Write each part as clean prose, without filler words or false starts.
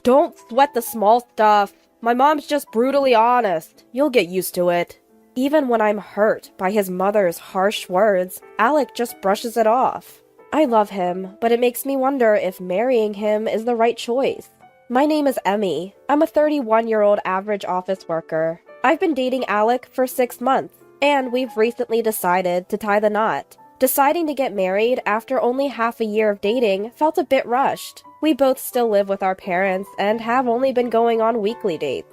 Don't sweat the small stuff. My mom's just brutally honest. You'll get used to it. Even when I'm hurt by his mother's harsh words, Alec just brushes it off. I love him, but it makes me wonder if marrying him is the right choice. My name is Emmy. I'm a 31-year-old average office worker. I've been dating Alec for 6 months, and we've recently decided to tie the knot. Deciding to get married after only half a year of dating felt a bit rushed. We both still live with our parents and have only been going on weekly dates.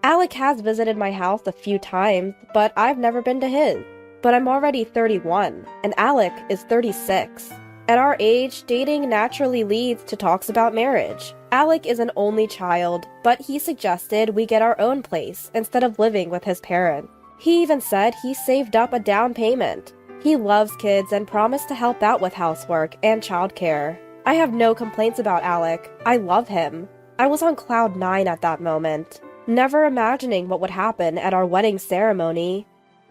Alec has visited my house a few times, but I've never been to his. But I'm already 31, and Alec is 36. At our age, dating naturally leads to talks about marriage. Alec is an only child, but he suggested we get our own place instead of living with his parents. He even said he saved up a down payment. He loves kids and promised to help out with housework and childcare. I have no complaints about Alec. I love him. I was on cloud 9 at that moment, never imagining what would happen at our wedding ceremony.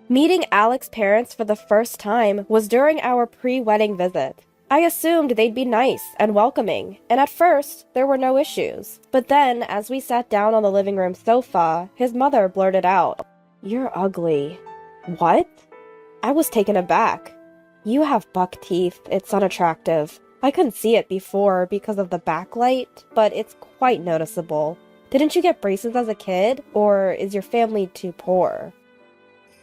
Meeting Alec's parents for the first time was during our pre-wedding visit. I assumed they'd be nice and welcoming, and at first, there were no issues. But then, as we sat down on the living room sofa, his mother blurted out, "You're ugly." What? I was taken aback. You have buck teeth. It's unattractive. I couldn't see it before because of the backlight, but it's quite noticeable. Didn't you get braces as a kid, or is your family too poor?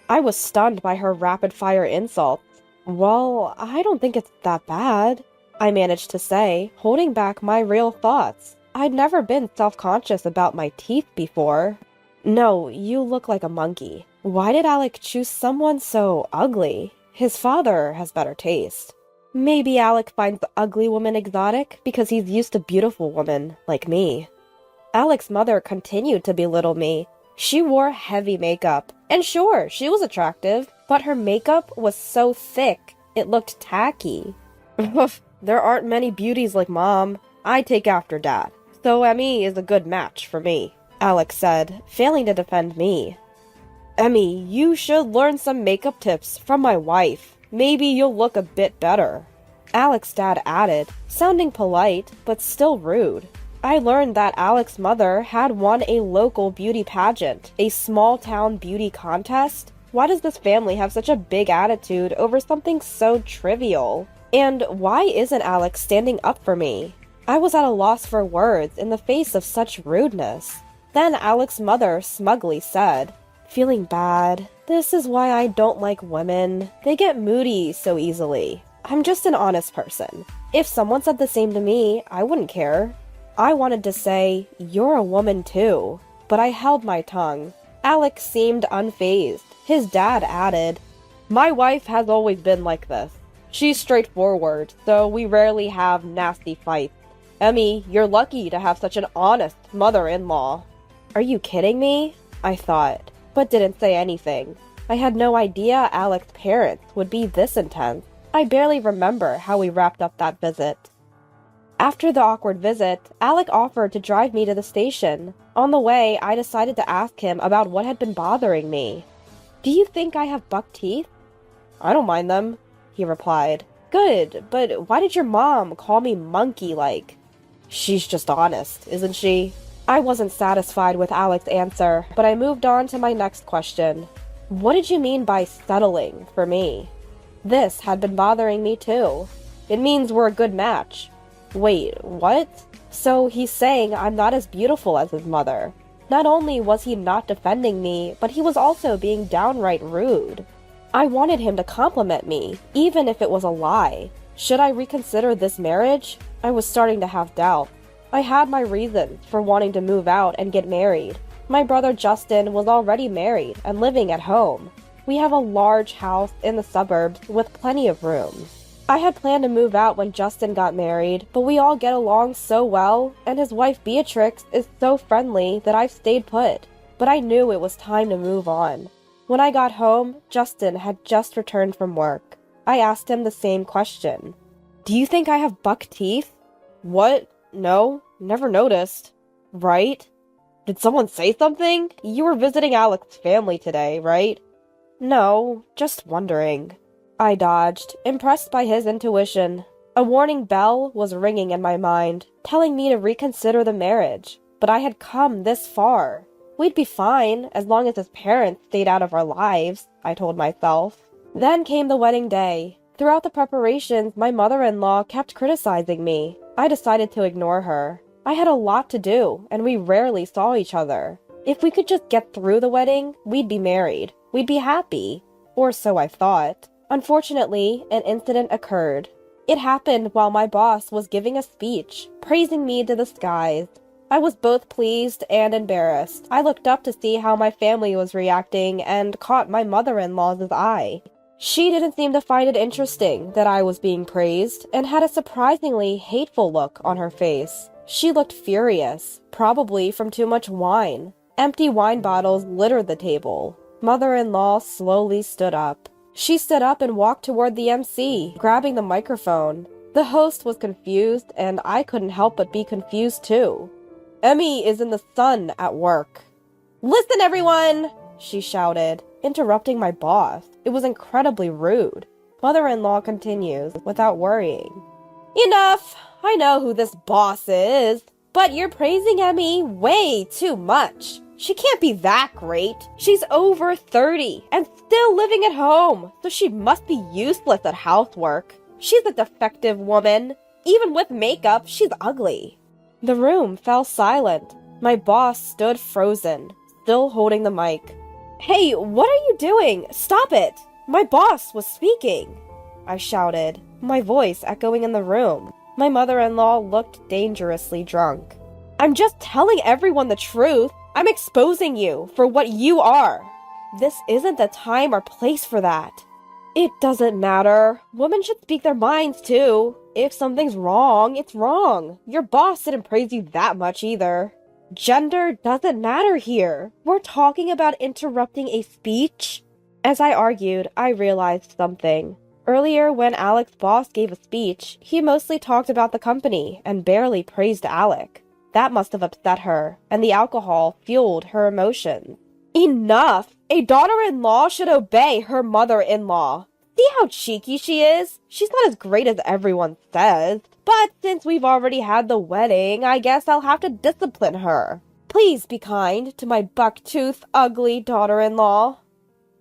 I was stunned by her rapid-fire insults. Well, I don't think it's that bad, I managed to say, holding back my real thoughts. I'd never been self-conscious about my teeth before. No, you look like a monkey. Why did Alec choose someone so ugly? His father has better taste. Maybe Alec finds the ugly woman exotic because he's used to beautiful women like me. Alec's mother continued to belittle me. She wore heavy makeup, and sure, she was attractive, but her makeup was so thick, it looked tacky. There aren't many beauties like Mom. I take after Dad, so Emmy is a good match for me, Alec said, failing to defend me. Emmy, you should learn some makeup tips from my wife. Maybe you'll look a bit better, Alec's dad added, sounding polite, but still rude. I learned that Alec's mother had won a local beauty pageant, a small-town beauty contest. Why does this family have such a big attitude over something so trivial? And why isn't Alec standing up for me? I was at a loss for words in the face of such rudeness. Then Alec's mother smugly said, "Feeling bad. This is why I don't like women. They get moody so easily. I'm just an honest person. If someone said the same to me, I wouldn't care." I wanted to say, "You're a woman too," but I held my tongue. Alec seemed unfazed. His dad added, "My wife has always been like this. She's straightforward, so we rarely have nasty fights. Emmy, you're lucky to have such an honest mother-in-law." Are you kidding me? I thought, but didn't say anything. I had no idea Alec's parents would be this intense. I barely remember how we wrapped up that visit. After the awkward visit, Alec offered to drive me to the station. On the way, I decided to ask him about what had been bothering me. "Do you think I have buck teeth?" "I don't mind them," he replied. "Good, but why did your mom call me monkey-like?" "She's just honest, isn't she?" I wasn't satisfied with Alec's answer, but I moved on to my next question. "What did you mean by settling for me?" This had been bothering me too. "It means we're a good match." Wait, what? So he's saying I'm not as beautiful as his mother. Not only was he not defending me, but he was also being downright rude. I wanted him to compliment me, even if it was a lie. Should I reconsider this marriage? I was starting to have doubt. I had my reasons for wanting to move out and get married. My brother Justin was already married and living at home. We have a large house in the suburbs with plenty of rooms. I had planned to move out when Justin got married, but we all get along so well, and his wife Beatrix is so friendly that I've stayed put. But I knew it was time to move on. When I got home, Justin had just returned from work. I asked him the same question. "Do you think I have buck teeth?" "What? No, never noticed." "Right? Did someone say something? You were visiting Alec's family today, right?" "No, just wondering." I dodged, impressed by his intuition. A warning bell was ringing in my mind, telling me to reconsider the marriage. but I had come this far. We'd be fine as long as his parents stayed out of our lives, I told myself. Then came the wedding day. Throughout the preparations, my mother-in-law kept criticizing me. I decided to ignore her. I had a lot to do, and we rarely saw each other. If we could just get through the wedding, we'd be married. We'd be happy. Or so I thought. Unfortunately, an incident occurred. It happened while my boss was giving a speech, praising me to the skies. I was both pleased and embarrassed. I looked up to see how my family was reacting and caught my mother-in-law's eye. She didn't seem to find it interesting that I was being praised and had a surprisingly hateful look on her face. She looked furious, probably from too much wine. Empty wine bottles littered the table. Mother-in-law slowly stood up. She stood up and walked toward the MC, grabbing the microphone. The host was confused, and I couldn't help but be confused too. Emmy is in the sun at work. Listen, everyone! She shouted, interrupting my boss. It was incredibly rude. Mother-in-law continues, without worrying. Enough! I know who this boss is, but you're praising Emmy way too much. She can't be that great. She's over 30 and still living at home, so she must be useless at housework. She's a defective woman. Even with makeup, she's ugly. The room fell silent. My boss stood frozen, still holding the mic. Hey, what are you doing? Stop it! My boss was speaking, I shouted, my voice echoing in the room. My mother-in-law looked dangerously drunk. I'm just telling everyone the truth. I'm exposing you for what you are. This isn't the time or place for that. It doesn't matter. Women should speak their minds too. If something's wrong, it's wrong. Your boss didn't praise you that much either. Gender doesn't matter here. We're talking about interrupting a speech. As I argued, I realized something. Earlier, when Alec's boss gave a speech, he mostly talked about the company and barely praised Alec. That must have upset her, and the alcohol fueled her emotions. Enough! A daughter-in-law should obey her mother-in-law. See how cheeky she is? She's not as great as everyone says. But since we've already had the wedding, I guess I'll have to discipline her. Please be kind to my buck-toothed, ugly daughter-in-law.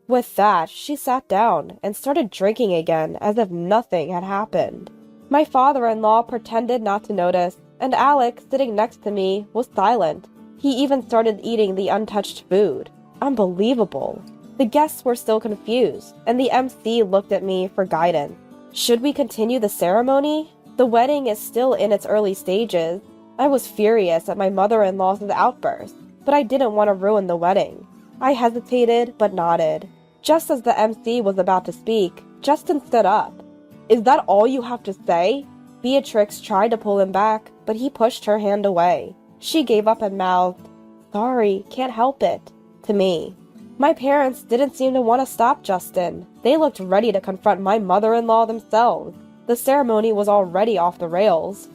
With that, she sat down and started drinking again as if nothing had happened. My father-in-law pretended not to notice, and Alec, sitting next to me, was silent. He even started eating the untouched food. Unbelievable. The guests were still confused, and the MC looked at me for guidance. Should we continue the ceremony? The wedding is still in its early stages. I was furious at my mother-in-law's outburst, but I didn't want to ruin the wedding. I hesitated, but nodded. Just as the MC was about to speak, Justin stood up. Is that all you have to say? Beatrix tried to pull him back, but he pushed her hand away. She gave up and mouthed, "Sorry, can't help it," to me. My parents didn't seem to want to stop Justin. They looked ready to confront my mother-in-law themselves. The ceremony was already off the rails.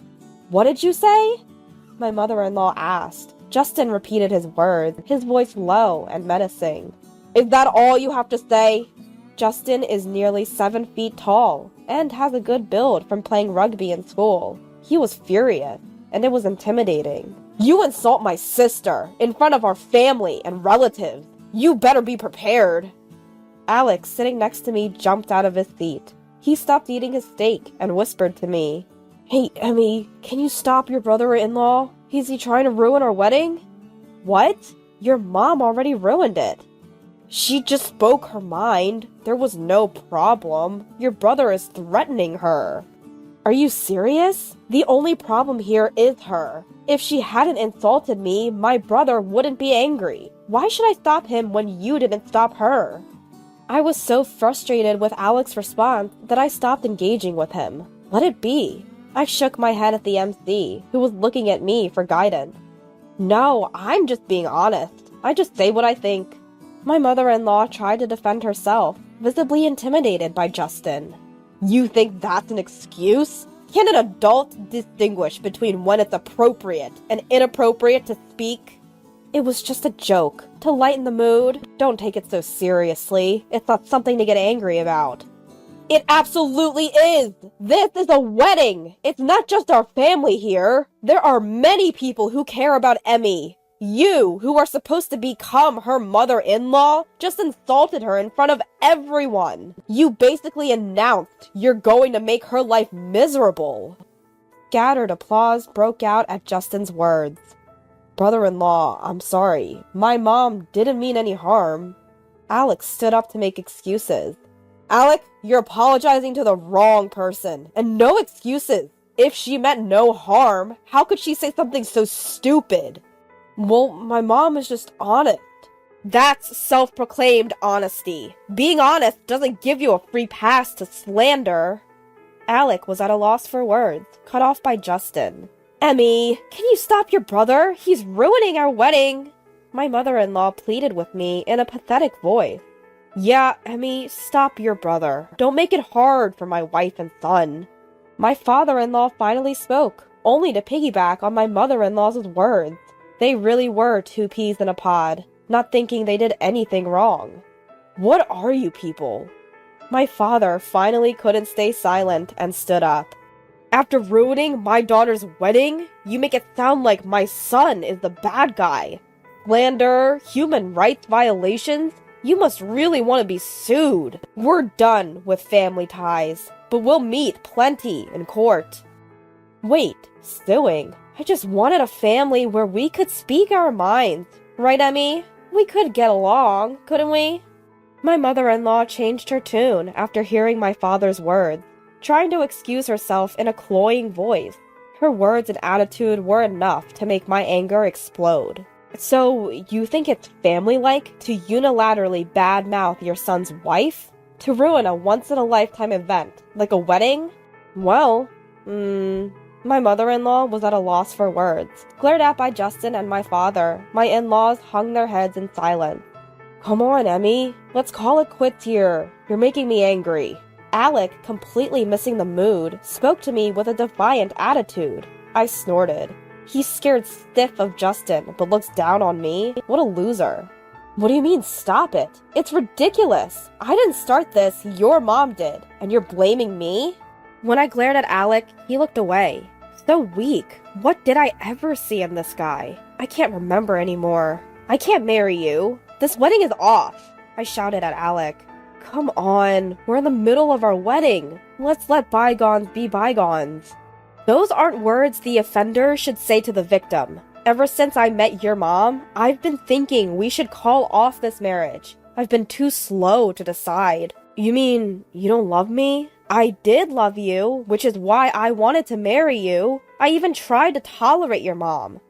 "What did you say?" my mother-in-law asked. Justin repeated his words, his voice low and menacing. "Is that all you have to say?" Justin is nearly 7 feet tall and has a good build from playing rugby in school. He was furious, and it was intimidating. "You insult my sister in front of our family and relatives. You better be prepared." Alex, sitting next to me, jumped out of his seat. He stopped eating his steak and whispered to me, "Hey, Emmy, can you stop your brother-in-law? Is he trying to ruin our wedding?" "What? Your mom already ruined it." "She just spoke her mind. There was no problem. Your brother is threatening her." "Are you serious? The only problem here is her. If she hadn't insulted me, my brother wouldn't be angry. Why should I stop him when you didn't stop her?" I was so frustrated with Alex's response that I stopped engaging with him. Let it be. I shook my head at the MC, who was looking at me for guidance. "No, I'm just being honest. I just say what I think." My mother-in-law tried to defend herself, visibly intimidated by Justin. "You think that's an excuse? Can an adult distinguish between when it's appropriate and inappropriate to speak?" "It was just a joke, to lighten the mood. Don't take it so seriously. It's not something to get angry about." It absolutely is! This is a wedding! It's not just our family here. There are many people who care about Emmy. You, who are supposed to become her mother-in-law, just insulted her in front of everyone. You basically announced you're going to make her life miserable. Scattered applause broke out at Justin's words. Brother-in-law, I'm sorry. My mom didn't mean any harm. Alex stood up to make excuses. Alec, you're apologizing to the wrong person, and no excuses. If she meant no harm, how could she say something so stupid? Well, my mom is just honest. That's self-proclaimed honesty. Being honest doesn't give you a free pass to slander. Alec was at a loss for words, cut off by Justin. Emmy, can you stop your brother? He's ruining our wedding. My mother-in-law pleaded with me in a pathetic voice. Yeah, Emmy, stop your brother. Don't make it hard for my wife and son. My father-in-law finally spoke, only to piggyback on my mother-in-law's words. They really were two peas in a pod, not thinking they did anything wrong. What are you people? My father finally couldn't stay silent and stood up. After ruining my daughter's wedding, you make it sound like my son is the bad guy. Slander, human rights violations, you must really want to be sued. We're done with family ties, but we'll meet plenty in court. Wait, suing? I just wanted a family where we could speak our minds. Right, Emmy? We could get along, couldn't we? My mother-in-law changed her tune after hearing my father's words, trying to excuse herself in a cloying voice. Her words and attitude were enough to make my anger explode. So, you think it's family-like to unilaterally badmouth your son's wife? To ruin a once-in-a-lifetime event, like a wedding? Well, my mother-in-law was at a loss for words. Glared at by Justin and my father, my in-laws hung their heads in silence. Come on, Emmy. Let's call it quits here. You're making me angry. Alec, completely missing the mood, spoke to me with a defiant attitude. I snorted. He's scared stiff of Justin, but looks down on me? What a loser. What do you mean, stop it? It's ridiculous. I didn't start this, your mom did, and you're blaming me? When I glared at Alec, he looked away. So weak. What did I ever see in this guy? I can't remember anymore. I can't marry you. This wedding is off, I shouted at Alec. Come on, we're in the middle of our wedding. Let's let bygones be bygones. Those aren't words the offender should say to the victim. Ever since I met your mom, I've been thinking we should call off this marriage. I've been too slow to decide. You mean you don't love me? I did love you, which is why I wanted to marry you. I even tried to tolerate your mom.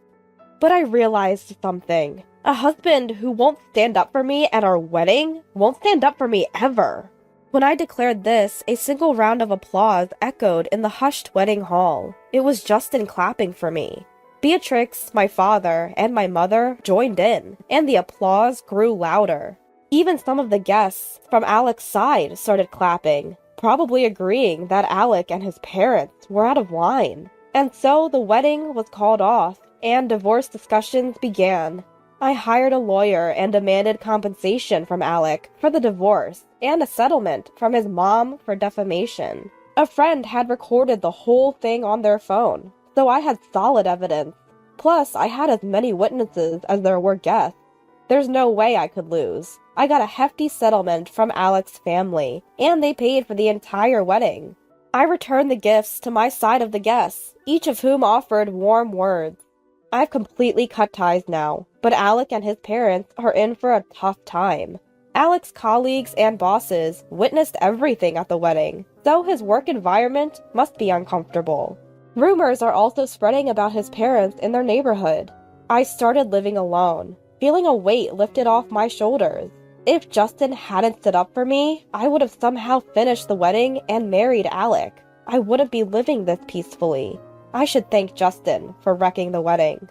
But I realized something. A husband who won't stand up for me at our wedding won't stand up for me ever. When I declared this, a single round of applause echoed in the hushed wedding hall. It was Justin clapping for me. Beatrix, my father, and my mother joined in, and the applause grew louder. Even some of the guests from Alec's side started clapping, probably agreeing that Alec and his parents were out of line. And so the wedding was called off, and divorce discussions began. I hired a lawyer and demanded compensation from Alec for the divorce and a settlement from his mom for defamation. A friend had recorded the whole thing on their phone, so I had solid evidence. Plus, I had as many witnesses as there were guests. There's no way I could lose. I got a hefty settlement from Alec's family, and they paid for the entire wedding. I returned the gifts to my side of the guests, each of whom offered warm words. I've completely cut ties now, but Alec and his parents are in for a tough time. Alec's colleagues and bosses witnessed everything at the wedding, so his work environment must be uncomfortable. Rumors are also spreading about his parents in their neighborhood. I started living alone, feeling a weight lifted off my shoulders. If Justin hadn't stood up for me, I would have somehow finished the wedding and married Alec. I wouldn't be living this peacefully. I should thank Justin for wrecking the wedding.